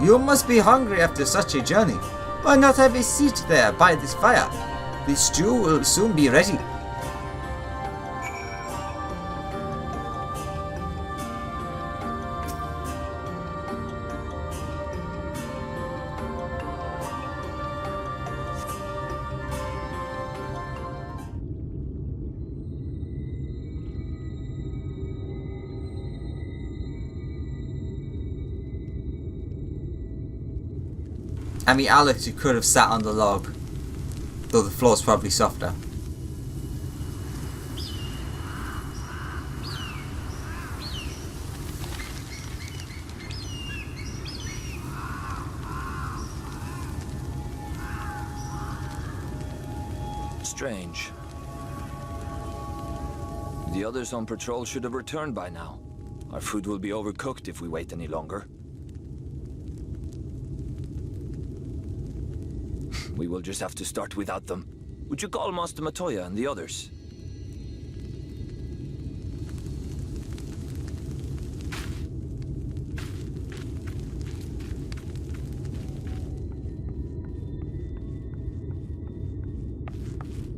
You must be hungry after such a journey. Why not have a seat there by this fire? The stew will soon be ready. I mean, Alex, you could have sat on the log, though the floor's probably softer. Strange. The others on patrol should have returned by now. Our food will be overcooked if we wait any longer. We will just have to start without them. Would you call Master Matoya and the others?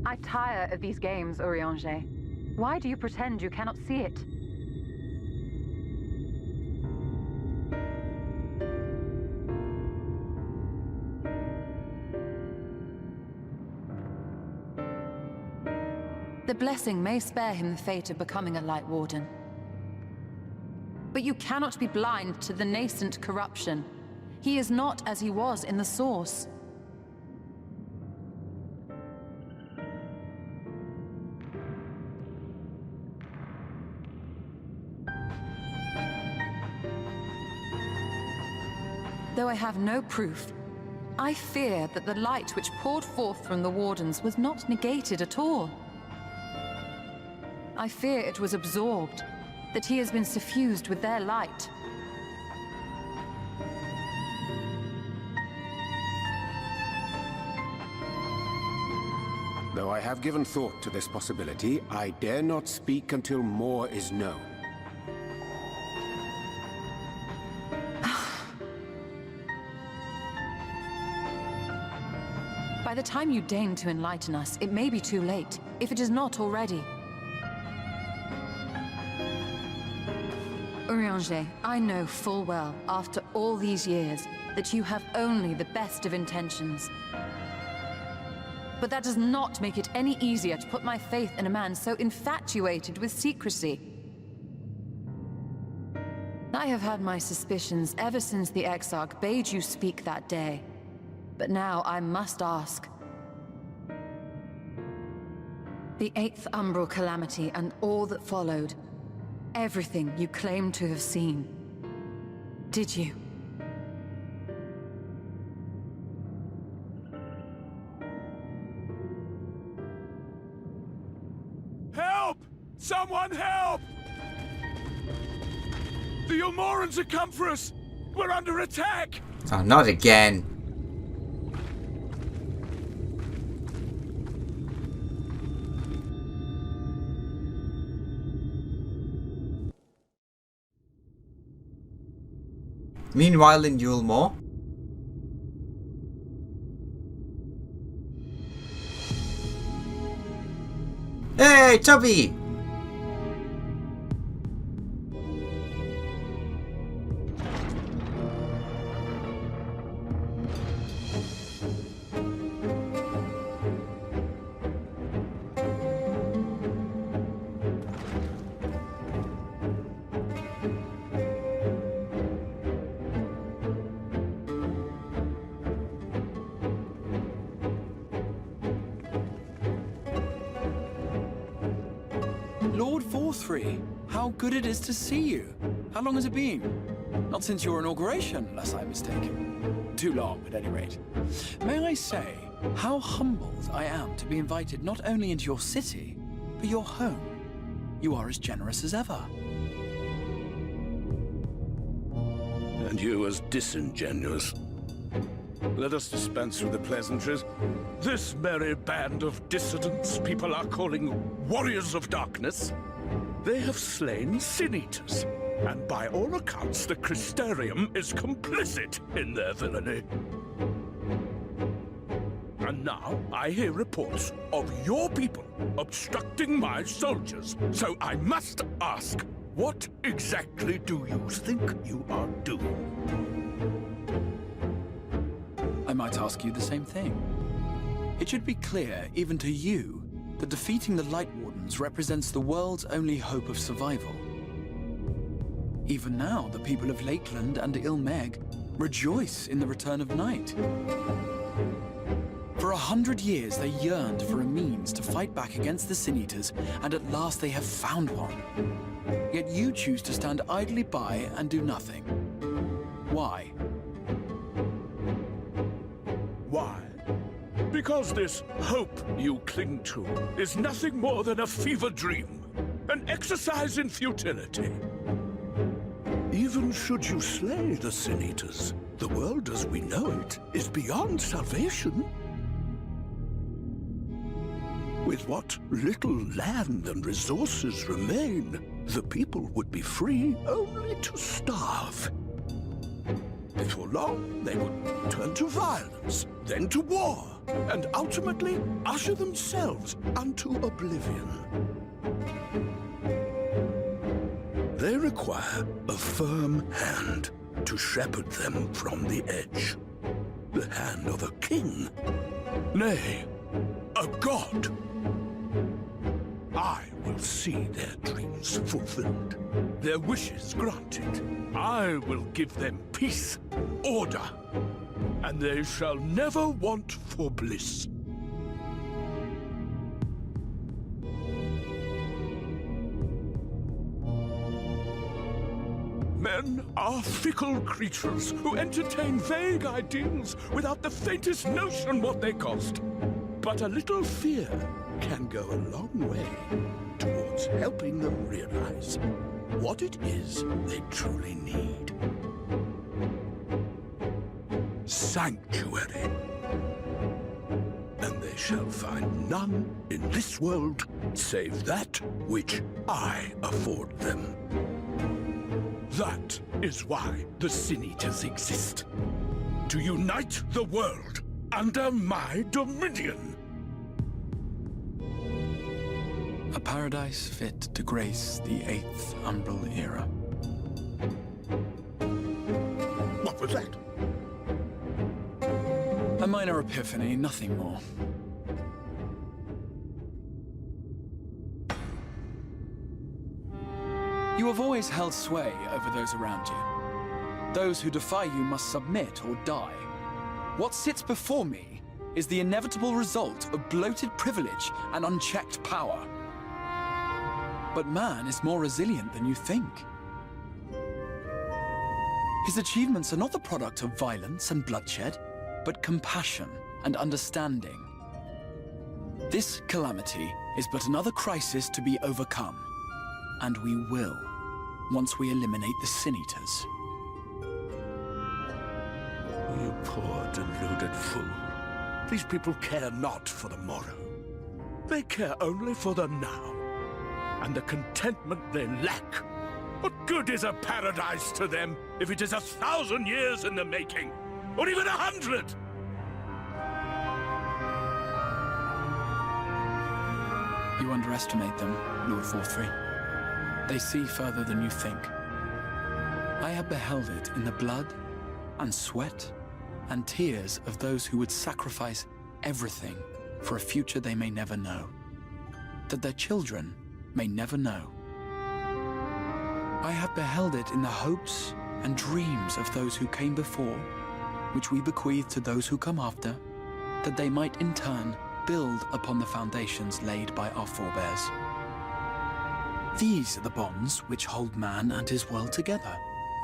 I tire of these games, Urianger. Why do you pretend you cannot see it? The blessing may spare him the fate of becoming a Light Warden. But you cannot be blind to the nascent corruption. He is not as he was in the Source. Though I have no proof, I fear that the light which poured forth from the Wardens was not negated at all. I fear it was absorbed, that he has been suffused with their light. Though I have given thought to this possibility, I dare not speak until more is known. By the time you deign to enlighten us, it may be too late, if it is not already. Urianger, I know full well, after all these years, that you have only the best of intentions. But that does not make it any easier to put my faith in a man so infatuated with secrecy. I have had my suspicions ever since the Exarch bade you speak that day. But now I must ask. The 8th Umbral Calamity and all that followed, everything you claim to have seen, did you? Help! Someone help! The Yulmorans have come for us! We're under attack! Oh, not again. Meanwhile in Yulmore, hey, Tubby! Lord Forthry, how good it is to see you. How long has it been? Not since your inauguration, unless I'm mistaken. Too long, at any rate. May I say, how humbled I am to be invited not only into your city, but your home. You are as generous as ever. And you as disingenuous. Let us dispense with the pleasantries. This merry band of dissidents people are calling warriors of darkness, they have slain sin-eaters, And by all accounts, the Crystarium is complicit in their villainy. And now I hear reports of your people obstructing my soldiers. So I must ask, what exactly do you think you are doing? I might ask you the same thing. It should be clear, even to you, that defeating the Light Wardens represents the world's only hope of survival. Even now, the people of Lakeland and Ilmeg rejoice in the return of night. For 100 years, they yearned for a means to fight back against the Sin Eaters, and at last they have found one. Yet you choose to stand idly by and do nothing. Why? Why? Because this hope you cling to is nothing more than a fever dream, an exercise in futility. Even should you slay the Sin Eaters, the world as we know it is beyond salvation. With what little land and resources remain, the people would be free only to starve. Before long, they would turn to violence, then to war, and ultimately usher themselves unto oblivion. They require a firm hand to shepherd them from the edge. The hand of a king. Nay, a god. I will see their dreams fulfilled, their wishes granted. I will give them peace, order, and they shall never want for bliss. Men are fickle creatures who entertain vague ideals without the faintest notion what they cost. But a little fear can go a long way towards helping them realize what it is they truly need. Sanctuary. And they shall find none in this world save that which I afford them. That is why the Sin Eaters exist. To unite the world under my dominion. A paradise fit to grace the 8th Umbral era. What was that? A minor epiphany, nothing more. You have always held sway over those around you. Those who defy you must submit or die. What sits before me is the inevitable result of bloated privilege and unchecked power. But man is more resilient than you think. His achievements are not the product of violence and bloodshed, but compassion and understanding. This calamity is but another crisis to be overcome. And we will, once we eliminate the Sin Eaters. You poor deluded fool. These people care not for the morrow. They care only for the now. And the contentment they lack. What good is a paradise to them if it is 1,000 years in the making? Or even 100? You underestimate them, Lord Forthry. They see further than you think. I have beheld it in the blood and sweat and tears of those who would sacrifice everything for a future they may never know, that their children may never know. I have beheld it in the hopes and dreams of those who came before, which we bequeath to those who come after, that they might in turn build upon the foundations laid by our forebears. These are the bonds which hold man and his world together,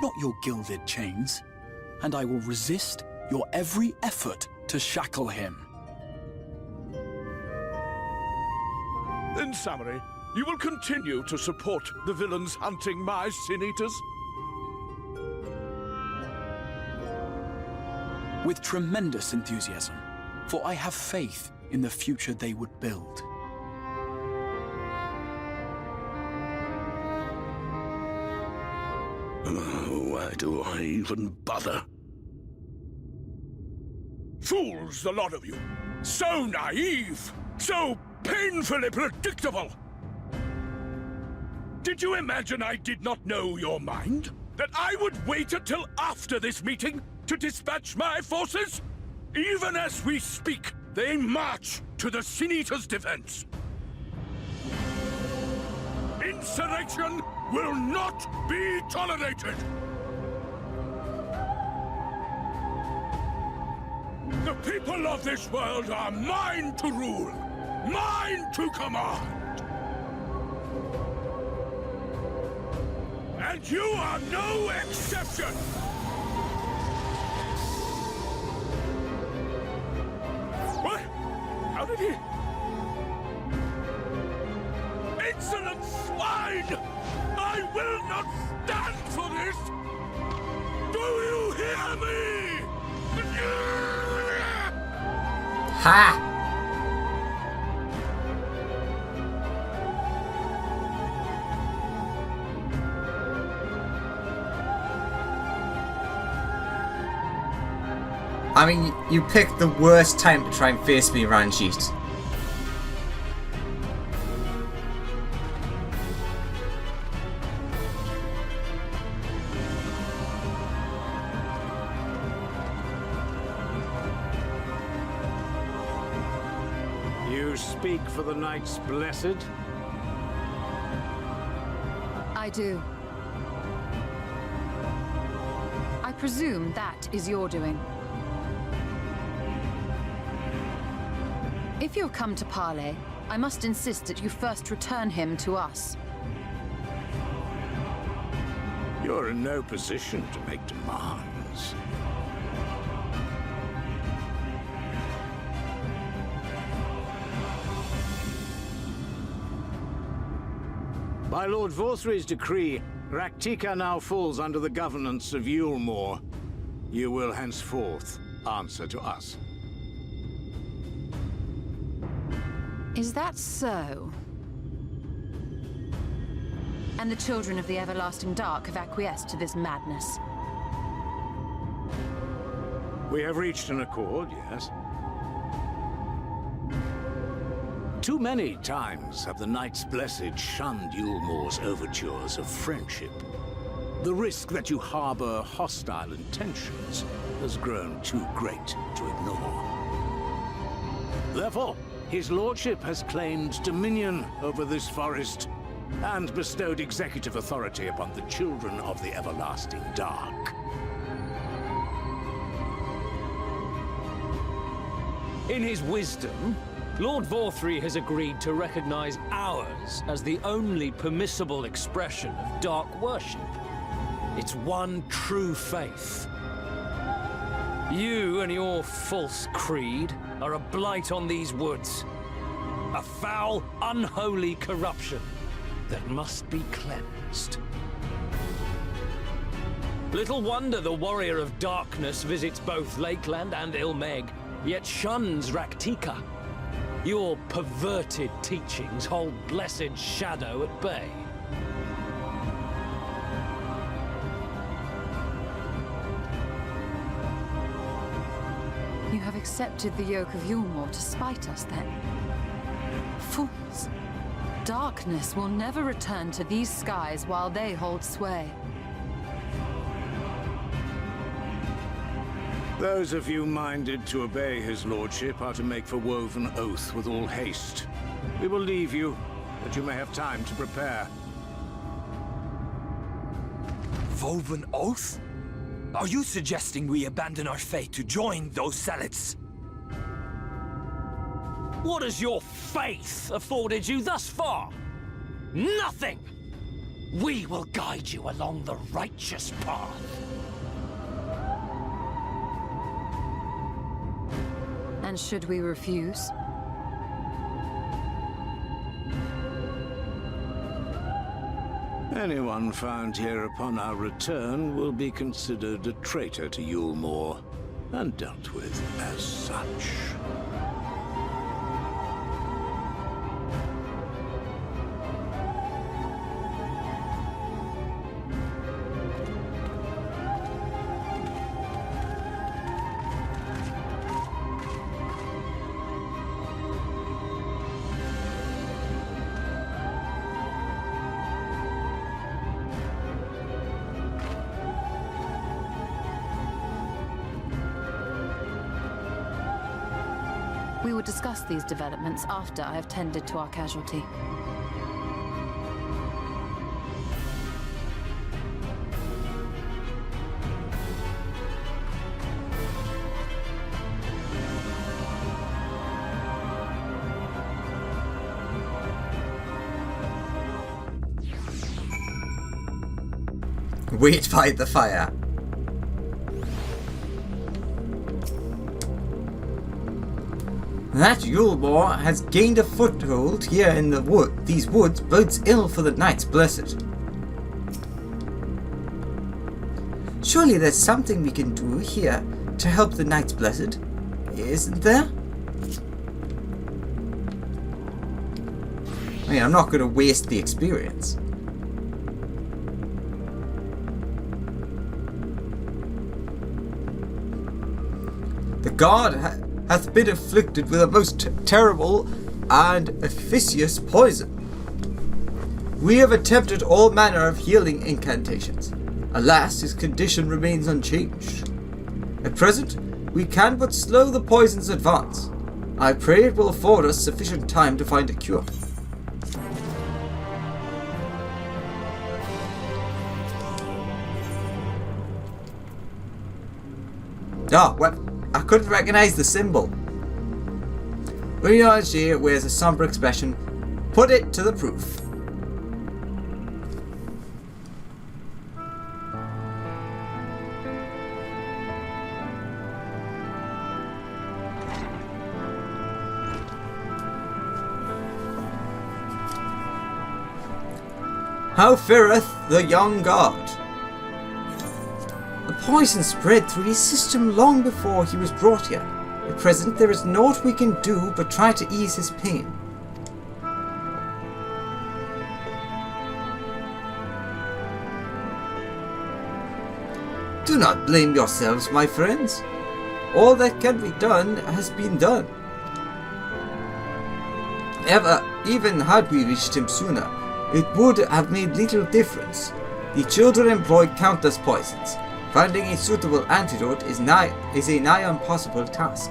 not your gilded chains, and I will resist your every effort to shackle him. In summary, you will continue to support the villains hunting my Sin Eaters? With tremendous enthusiasm, for I have faith in the future they would build. Why do I even bother? Fools, the lot of you! So naive! So painfully predictable! Did you imagine I did not know your mind? That I would wait until after this meeting to dispatch my forces? Even as we speak, they march to the Sin Eater's defense. Insurrection will not be tolerated! The people of this world are mine to rule, mine to command. And you are no exception! What? How did he... Insolent swine! I will not stand for this! Do you hear me? Ha! I mean, you picked the worst time to try and face me, Ranjit. You speak for the Knights Blessed? I do. I presume that is your doing. If you've come to parley, I must insist that you first return him to us. You're in no position to make demands. By Lord Vorthry's decree, Raktika now falls under the governance of Yulmore. You will henceforth answer to us. Is that so? And the children of the Everlasting Dark have acquiesced to this madness? We have reached an accord, yes. Too many times have the Knights Blessed shunned Yulmore's overtures of friendship. The risk that you harbor hostile intentions has grown too great to ignore. Therefore, his lordship has claimed dominion over this forest and bestowed executive authority upon the children of the Everlasting Dark. In his wisdom, Lord Vorthry has agreed to recognize ours as the only permissible expression of dark worship. It's one true faith. You and your false creed are a blight on these woods. A foul, unholy corruption that must be cleansed. Little wonder the Warrior of Darkness visits both Lakeland and Ilmeg, yet shuns Raktika. Your perverted teachings hold blessed Shadow at bay. You have accepted the yoke of Yulmore to spite us, then? Fools! Darkness will never return to these skies while they hold sway. Those of you minded to obey his lordship are to make for woven oath with all haste. We will leave you, that you may have time to prepare. Woven oath? Are you suggesting we abandon our fate to join those zealots? What has your faith afforded you thus far? Nothing! We will guide you along the righteous path. And should we refuse? Anyone found here upon our return will be considered a traitor to Yulmore, and dealt with as such. We will discuss these developments after I have tended to our casualty. Wait by the fire. That Yulmore has gained a foothold here in these woods bodes ill for the Knights Blessed. Surely there's something we can do here to help the Knights Blessed, isn't there? I mean, I'm not going to waste the experience. The god hath been afflicted with a most terrible and efficacious poison. We have attempted all manner of healing incantations. Alas, his condition remains unchanged. At present, we can but slow the poison's advance. I pray it will afford us sufficient time to find a cure. Ah, well, I couldn't recognize the symbol. Unyanshi wears a somber expression. Put it to the proof. How fareth the young god? The poison spread through his system long before he was brought here. At present, there is naught we can do but try to ease his pain. Do not blame yourselves, my friends. All that can be done has been done. Even had we reached him sooner, it would have made little difference. The children employed countless poisons. Finding a suitable antidote is a nigh impossible task.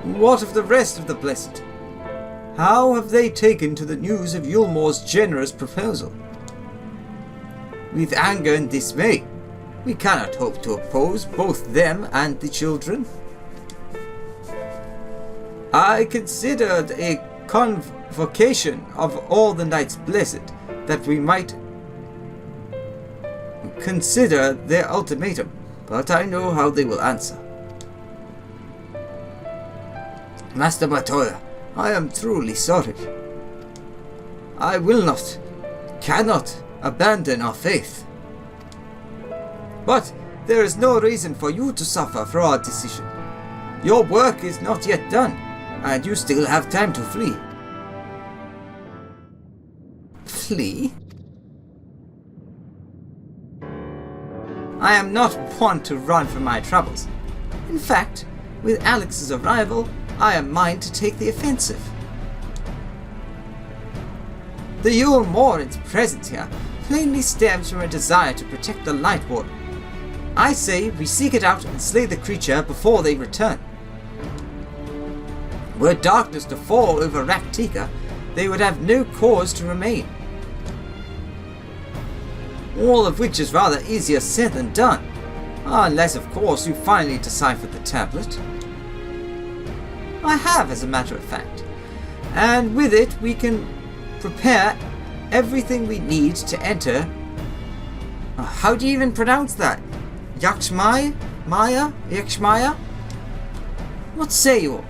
What of the rest of the Blessed? How have they taken to the news of Yulmore's generous proposal? With anger and dismay. We cannot hope to oppose both them and the children. I considered a convocation of all the Knights Blessed that we might consider their ultimatum, but I know how they will answer. Master Matoya, I am truly sorry. I will not, cannot abandon our faith. But there is no reason for you to suffer for our decision. Your work is not yet done, and you still have time to flee. Flee? I am not one to run from my troubles. In fact, with Alex's arrival, I am mine to take the offensive. The Yulmore's presence here plainly stems from a desire to protect the Light Warden. I say we seek it out and slay the creature before they return. Were darkness to fall over Raktika, they would have no cause to remain. All of which is rather easier said than done, unless of course you finally decipher the tablet. I have, as a matter of fact, and with it we can prepare everything we need to enter. How do you even pronounce that? Yakshmaya? Yakshmaya? What say you all?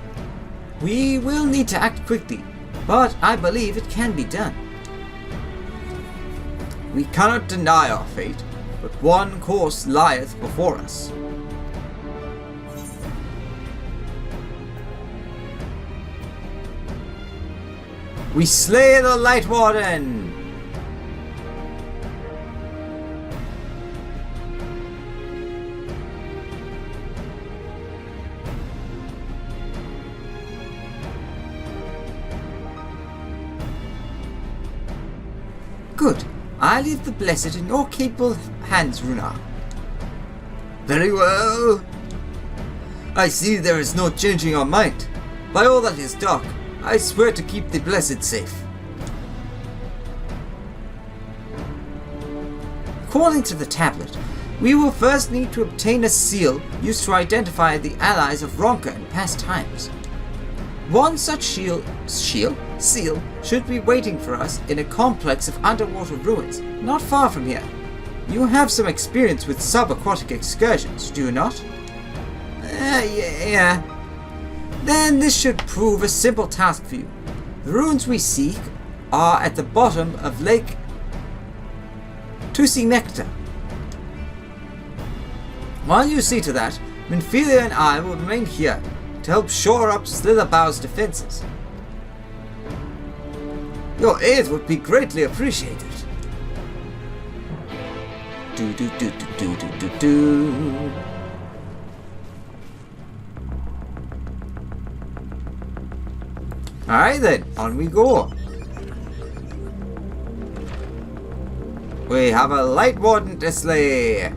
We will need to act quickly, but I believe it can be done. We cannot deny our fate, but one course lieth before us. We slay the Light Warden! Good. I leave the Blessed in your capable hands, Runar. Very well. I see there is no changing your mind. By all that is dark, I swear to keep the blessed safe. According to the tablet, we will first need to obtain a seal used to identify the allies of Ronka in past times. One such seal should be waiting for us in a complex of underwater ruins, not far from here. You have some experience with subaquatic excursions, do you not? Yeah. Then this should prove a simple task for you. The ruins we seek are at the bottom of Lake Tusimekta. While you see to that, Minfilia and I will remain here to help shore up Slitherbow's defenses. Your aid would be greatly appreciated. Alright then, on we go. We have a light warden to slay.